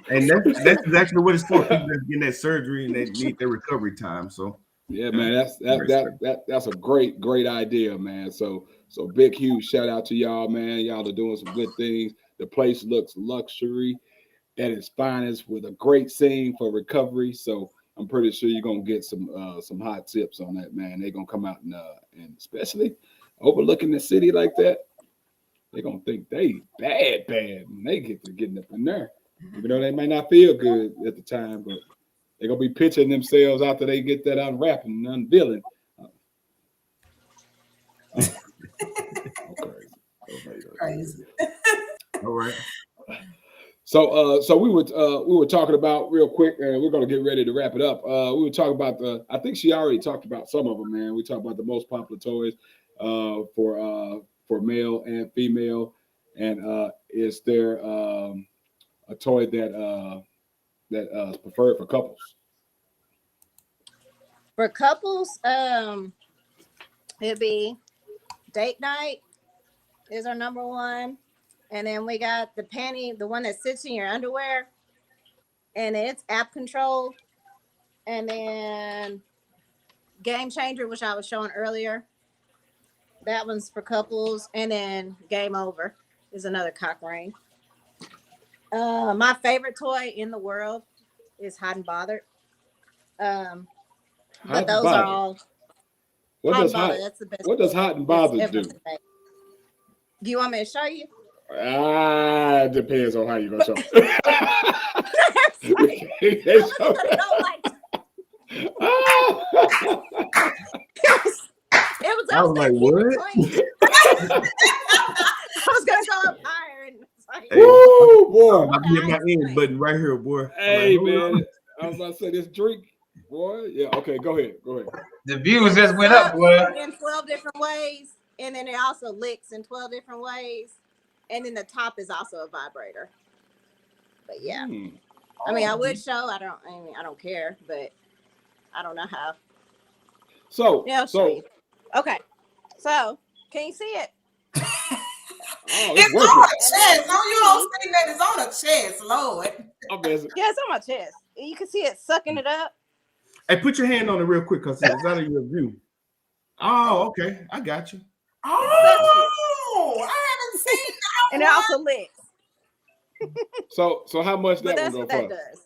and that's exactly what it's for. People that's getting that surgery and they need their recovery time. So yeah, man, that's a great idea, man. So big, huge shout out to y'all, man. Y'all are doing some good things. The place looks luxury. at its finest with a great scene for recovery. So I'm pretty sure you're gonna get some hot tips on that, man. They're gonna come out and especially overlooking the city like that, they're gonna think they bad when they get to getting up in there. Even though they might not feel good at the time, but they're gonna be pitching themselves after they get that unwrapping and unveiling. Crazy. All right. So we were talking about real quick, and we're gonna get ready to wrap it up. We were talking about I think she already talked about some of them, man. We talked about the most popular toys for male and female, and is there a toy that is preferred for couples? For couples, it'd be date night is our number one. And then we got the panty, the one that sits in your underwear, and it's app controlled. And then Game Changer, which I was showing earlier, that one's for couples. And then Game Over is another cock ring. My favorite toy in the world is Hot and Bothered. But those are all. What does hot? That's the best. What does Hot and Bothered do? Do you want me to show you? It depends on how you're gonna show. I was like, what? I was gonna go up higher and it's like, Hey, boy. I'll be at my end button right here, boy. Hey, like, man. I was about to say this drink, boy. Yeah, okay, go ahead. The views just went up, boy. in 12 different ways, and then it also licks in 12 different ways, and then the top is also a vibrator. But yeah, I mean, I would show. I don't care, but I don't know how. So, Yeah, I'll show you. Okay, so can you see it? It's on a chest. No, you don't say that it's on a chest, Lord. Yeah, it's on my chest. You can see it sucking it up. Hey, put your hand on it real quick because it's out of your view. Oh, okay. I got you. Oh, I haven't seen that. And it also licks. So how much But that that's one what go that for? does.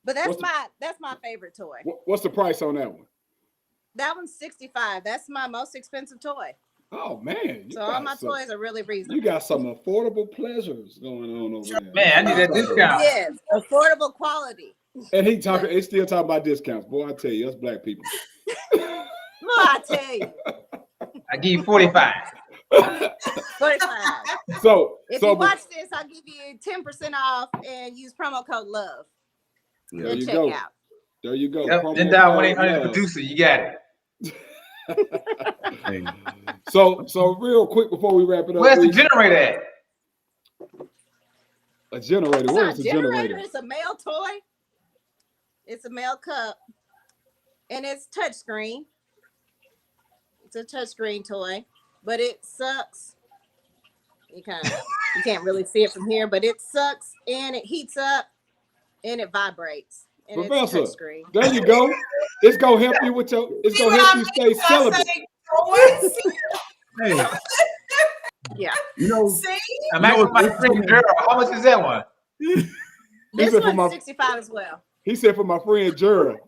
But that's my favorite toy. What's the price on that one? That one's $65. That's my most expensive toy. Oh man! So all my toys are really reasonable. You got some affordable pleasures going on over there. Man, I need that discount. Yes, affordable quality. And he's still talking about discounts. Boy, I tell you, us black people. Well, I tell you. I give you 45. 45. So if you watch this, I'll give you 10% off and use promo code LOVE. There you go. There you go. Yep, then dial 1-800-producer. You got it. So real quick before we wrap it up. Where's the generator at? A generator. What is a generator? It's a male toy. It's a male cup. And it's touchscreen. It's a touchscreen toy. But it sucks. You can't really see it from here, but it sucks and it heats up and it vibrates. And Professor, it's touchscreen. there you go. It's gonna help you with your. It's gonna help you stay celibate. Hey, yeah. You know, I'm asking my friend Gerald. How much is that one? This one's 65 as well. He said for my friend Gerald.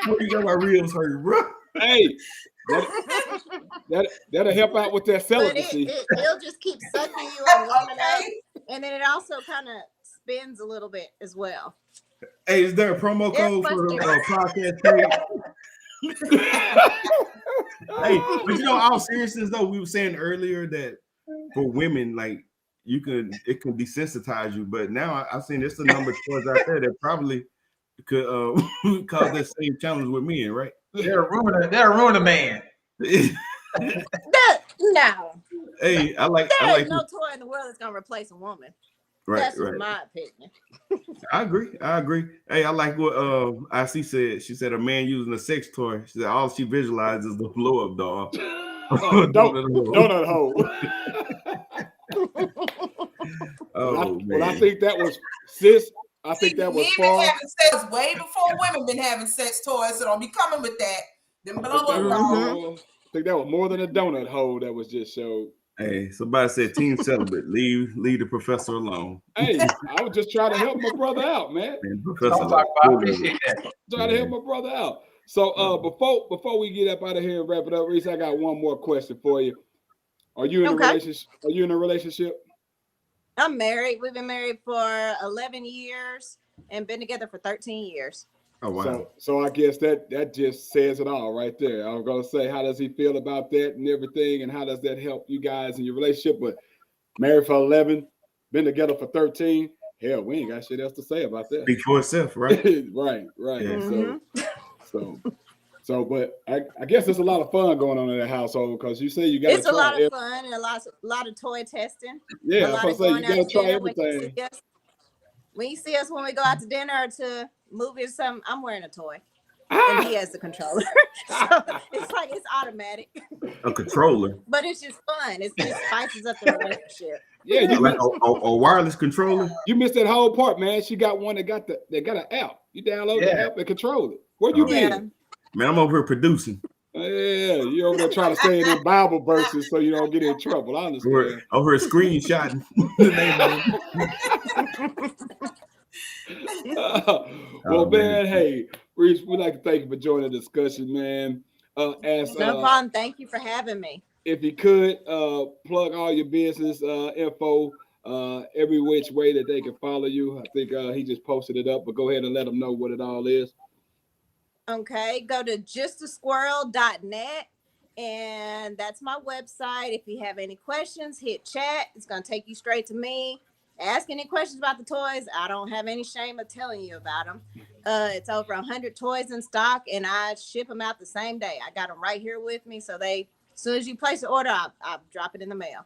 What you got my ribs hurt, bro? Hey, that'll help out with that celibacy. It'll just keep sucking you and warming up, and then it also kind of spins a little bit as well. Hey, is there a promo code for the podcast trade? Hey, but you know, all seriousness though, we were saying earlier that for women, like it can desensitize you, but now I've seen there's a number of toys out there that probably could cause that same challenge with men, right? They're ruining a man. No. Hey, I like no toy in the world that's gonna replace a woman. Right, that's right. my opinion. I agree. Hey, I like what IC said. She said a man using a sex toy. She said all she visualizes is the blow up doll. Donut hole. Man. I think that was sis. I think that was far. Having sex way before women been having sex toys, so don't be coming with that. Them blow up dolls. I think that was more than a donut hole that was just showed. Hey, somebody said team celibate. Leave the professor alone. Hey, I was just trying to help my brother out, man. And Don't professor, talk about. I appreciate that. Trying to help my brother out. So before we get up out of here and wrap it up, Reese, I got one more question for you. Are you in a relationship? Are you in a relationship? I'm married. We've been married for 11 years and been together for 13 years. Oh wow. So I guess that just says it all right there. I was gonna say, how does he feel about that and everything, and how does that help you guys in your relationship? But married for 11, been together for 13. Hell, we ain't got shit else to say about that. Speak for itself, right? right. Yeah. So, but I guess there's a lot of fun going on in that household because you say you got. It's a lot of fun and a lot of toy testing. Yeah, I was gonna say you gotta try everything. When you see us when we go out to dinner or to movies or something, I'm wearing a toy. And he has the controller. So it's like it's automatic. A controller. But it's just fun. It spices up the relationship. Yeah, you like a wireless controller. You missed that whole part, man. She got one that got an app. You download the app and control it. Where you been? Man, I'm over here producing. Yeah, you over there trying to say it in Bible verses so you don't get in trouble. I understand. Over here screenshotting. Well, man, hey, Reese, we'd like to thank you for joining the discussion, man. No problem. Thank you for having me. If you could plug all your business info every which way that they can follow you. I think he just posted it up, but go ahead and let them know what it all is. Okay, go to justasquirrel.net, and that's my website. If you have any questions, hit chat. It's going to take you straight to me. Ask any questions about the toys. I don't have any shame of telling you about them. It's over 100 toys in stock, and I ship them out the same day. I got them right here with me, so as soon as you place the order, I'll drop it in the mail.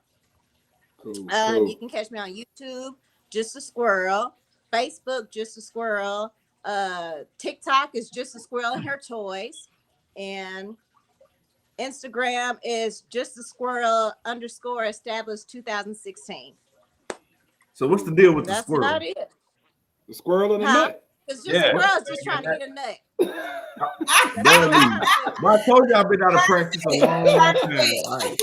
Cool. You can catch me on YouTube, Just a Squirrel, Facebook, Just a Squirrel. TikTok is Just a Squirrel and Her Toys, and Instagram is Just a Squirrel _ established 2016. So what's the deal with the squirrel? That's about it. The squirrel in the nut? It's just a squirrel just trying to get a nut. Well, I told you I've been out of practice a long time. Right.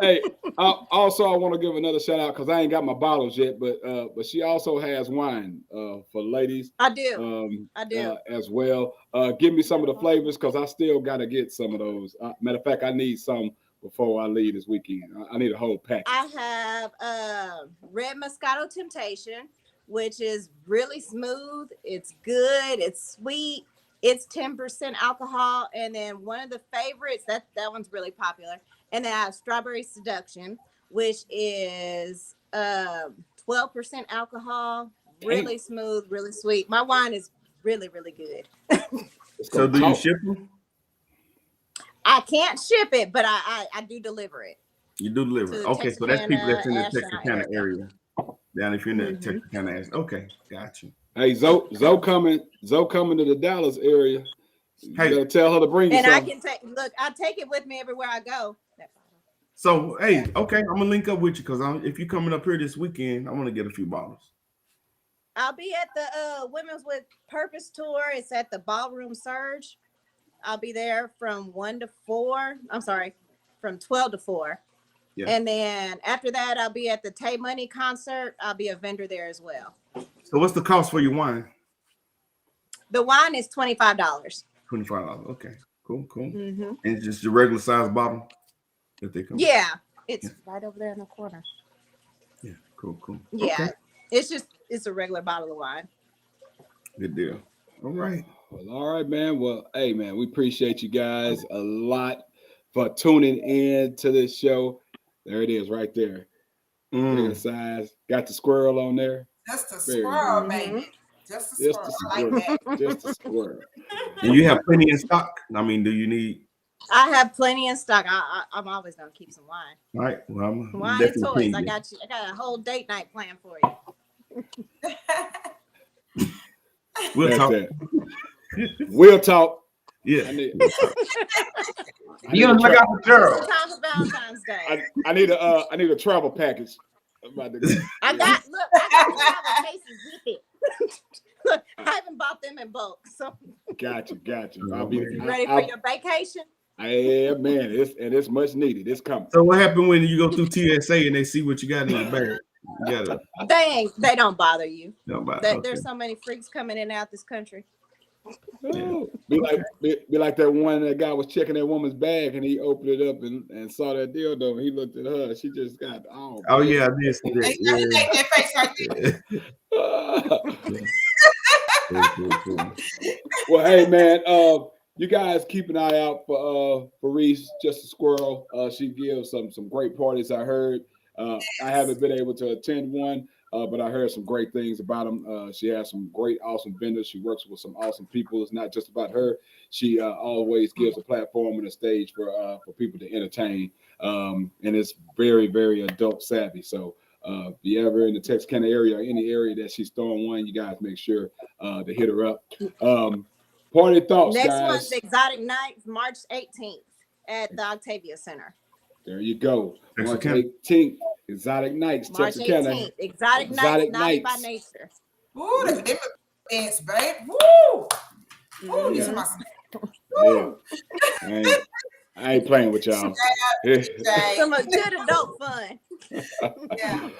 Hey, also I want to give another shout out because I ain't got my bottles yet, but she also has wine for ladies. I do. As well. Give me some of the flavors because I still got to get some of those. Matter of fact, I need some before I leave this weekend. I need a whole pack. I have Red Moscato Temptation, which is really smooth. It's good. It's sweet. It's 10% alcohol. And then one of the favorites, that one's really popular. And then I have Strawberry Seduction, which is 12% alcohol, really smooth, really sweet. My wine is really, really good. So do you ship them? I can't ship it, but I do deliver it. You do deliver it. Okay, so that's people that's in the Texarkana area. Down if you're in the Texarkana area. Okay, got you. Hey, Zoe coming to the Dallas area. You gotta tell her to bring you and something. I take it with me everywhere I go. So, hey, okay, I'm gonna link up with you because if you're coming up here this weekend, I want to get a few bottles. I'll be at the Women's with Purpose tour. It's at the Ballroom Surge. I'll be there from 1 to 4. I'm sorry, from 12 to 4. Yeah. And then after that, I'll be at the Tay Money concert. I'll be a vendor there as well. So what's the cost for your wine? The wine is $25. $25. Okay, cool. Mm-hmm. And just your regular size bottle that they come. Yeah, it's right over there in the corner. Yeah, cool. Yeah, okay. It's a regular bottle of wine. Good deal. All right. Well, all right, man. Well, hey, man, we appreciate you guys a lot for tuning in to this show. There it is, right there. The size. Got the squirrel on there. Just a squirrel, baby. Just a squirrel. Like that. Just a squirrel. And you have plenty in stock. I mean, do you need? I have plenty in stock. I'm always gonna keep some wine. All right. Well, wine and toys. I got you. I got a whole date night plan for you. We'll talk. We'll talk. Yeah. You gonna look out for Gerald. Time for Valentine's Day. I need a travel package. I got travel cases with it. Look, I haven't bought them in bulk. So Got you. You ready for your vacation? Yeah, man, it's much needed. It's coming. So what happened when you go through TSA and they see what you got in the bag? You gotta They don't bother you. okay. There's so many freaks coming in and out this country. Oh, be like that one that guy was checking that woman's bag and he opened it up and saw that dildo and he looked at her. She just got oh yeah, I did see that. Well, hey man, you guys keep an eye out for Reese, just a squirrel. She gives some great parties. I heard. I haven't been able to attend one, but I heard some great things about them. She has some great, awesome vendors. She works with some awesome people. It's not just about her. She always gives a platform and a stage for people to entertain. And it's very, very adult savvy. So if you ever in the Texarkana area or any area that she's throwing one, you guys make sure to hit her up. Party thoughts, Next guys. one's Exotic Nights, March 18th at the Octavia Center. There you go. March Texarkana. 18th, Exotic Nights, March Texarkana. 18th, Exotic Exotic Nights, Naughty by Nights. Nature. Woo, that's a different dance, babe. Woo! Woo, these are my Yeah. I ain't playing with y'all. Some good adult fun. Yeah.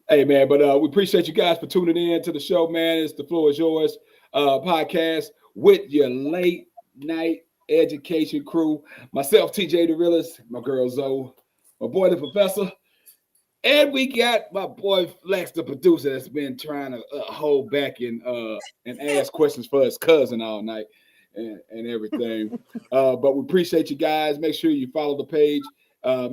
Hey man, but we appreciate you guys for tuning in to the show, man. It's The Floor Is Yours podcast with your late night education crew. Myself, TJ the Realist, my girl Zoe, my boy the Professor, and we got my boy Flex the producer that's been trying to hold back and ask questions for his cousin all night and everything. But we appreciate you guys. Make sure you follow the page.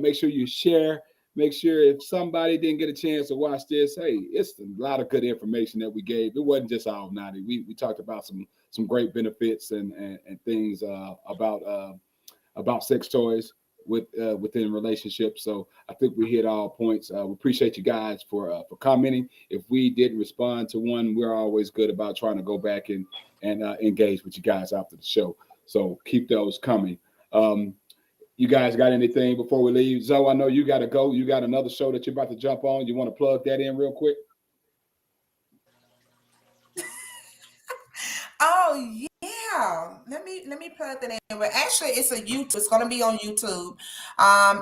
Make sure you share. Make sure if somebody didn't get a chance to watch this, hey, it's a lot of good information that we gave. It wasn't just all naughty. We talked about some great benefits and things about sex toys within relationships. So I think we hit all points. We appreciate you guys for commenting. If we didn't respond to one, we're always good about trying to go back and engage with you guys after the show. So keep those coming. You guys got anything before we leave? Zoe, I know you got to go. You got another show that you're about to jump on. You want to plug that in real quick? Oh yeah. Let me plug that in. But actually, it's a YouTube. It's gonna be on YouTube.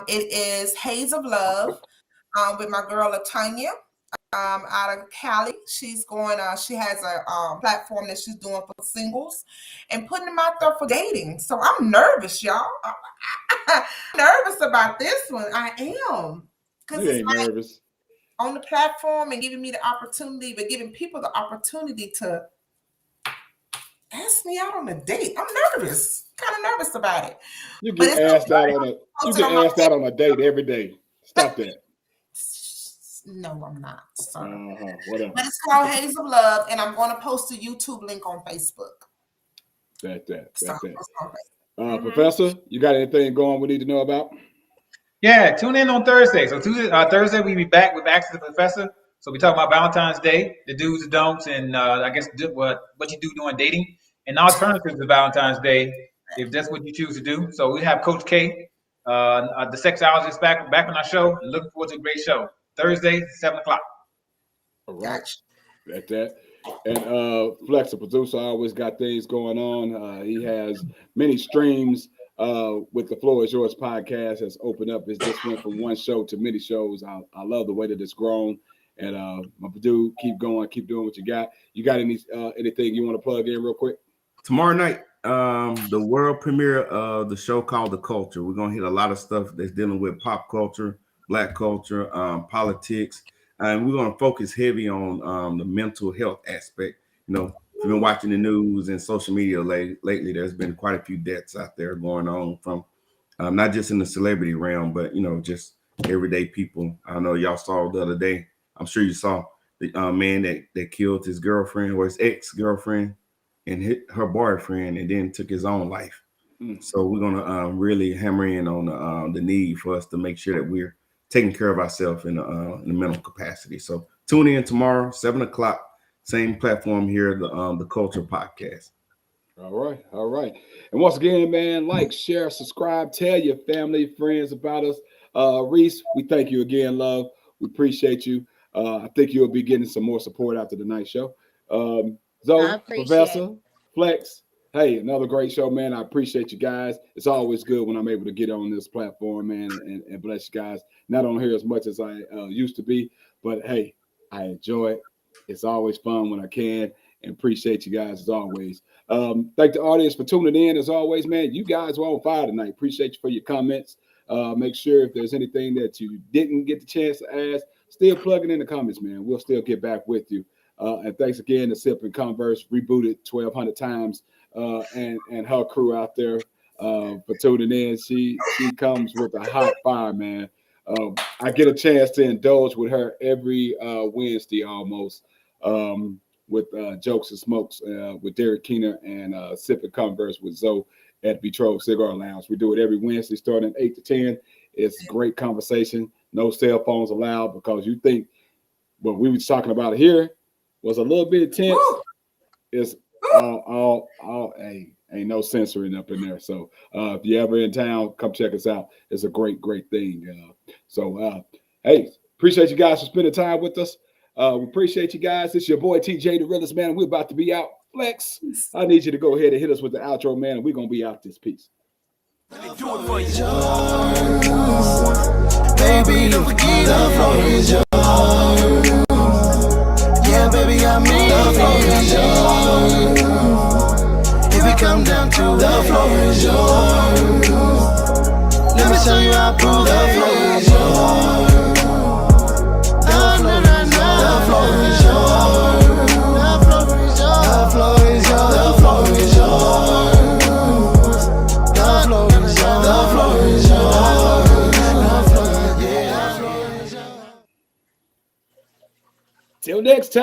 It is Haze of Love with my girl Latanya out of Cali. She's going. She has a platform that she's doing for singles and putting them out there for dating. So I'm nervous, y'all. I'm nervous about this one. I am because You it's ain't like nervous. on the platform and giving me the opportunity, but giving people the opportunity to ask me out on a date. I'm nervous, kind of nervous about it. You But get it's asked out on a on a date every day. Stop that. No, I'm not. Sorry. Whatever. But it's called Haze of Love, and I'm going to post a YouTube link on Facebook. That's that. So, That's that. it's on Facebook. Professor, you got anything going we need to know about? Yeah, tune in on Thursday. So Thursday we'll be back with Ask the Professor. So we talk about Valentine's Day, the do's and don'ts, and I guess what you do during dating, and alternatives to Valentine's Day if that's what you choose to do. So we have Coach K, the sexologist, back on our show. Looking forward to a great show. Thursday, 7:00. All right. That's that. And Flex, the producer, always got things going on. He has many streams with the Floor Is Yours podcast has opened up. It's just went from one show to many shows. I love the way that it's grown. And my dude, keep going, keep doing what you got. You got anything you want to plug in real quick? Tomorrow night, the world premiere of the show called The Culture. We're gonna hit a lot of stuff that's dealing with pop culture, Black culture, politics, and we're gonna focus heavy on the mental health aspect. You know, if you've been watching the news and social media lately, there's been quite a few deaths out there going on from not just in the celebrity realm, but just everyday people. I know y'all saw the other day. I'm sure you saw the man that killed his girlfriend or his ex-girlfriend and hit her boyfriend and then took his own life. So we're gonna really hammer in on the need for us to make sure that we're taking care of ourselves in the mental capacity. So tune in tomorrow, 7:00, same platform here, the Culture Podcast. All right. And once again, man, like, share, subscribe, tell your family, friends about us. Reese, we thank you again, love. We appreciate you. I think you'll be getting some more support after the night show. Zoe, Professor, Flex, Hey, another great show, man. I appreciate you guys. It's always good when I'm able to get on this platform, man, and bless you guys. Not on here as much as I used to be, but hey, I enjoy it. It's always fun when I can, and appreciate you guys as always. Thank the audience for tuning in as always, man. You guys were on fire tonight. Appreciate you for your comments. Make sure if there's anything that you didn't get the chance to ask, still plug it in the comments, man. We'll still get back with you. And thanks again to Sip and Converse, rebooted 1,200 times. And her crew out there for tuning in. She comes with a hot fire, man. I get a chance to indulge with her every Wednesday almost with Jokes and Smokes with Derek Keener and Sip and Converse with Zoe at Betrothed Cigar Lounge. We do it every Wednesday starting 8 to 10. It's great conversation. No cell phones allowed, because you think what we were talking about here was a little bit tense. It's ain't no censoring up in there. So if you're ever in town, come check us out. It's a great thing. Hey, appreciate you guys for spending time with us. We appreciate you guys. It's your boy TJ, the realest man. We're about to be out. Flex, I need you to go ahead and hit us with the outro, man, and we're gonna be out this piece. Baby, the floor is yours. Yeah, baby, I mean the floor is yours. If we come down to the floor is yours. Let me show you how I prove the floor is yours. The floor is yours. The floor is yours. The floor is yours. The floor is yours. The floor is yours. The floor is yours. Till next time.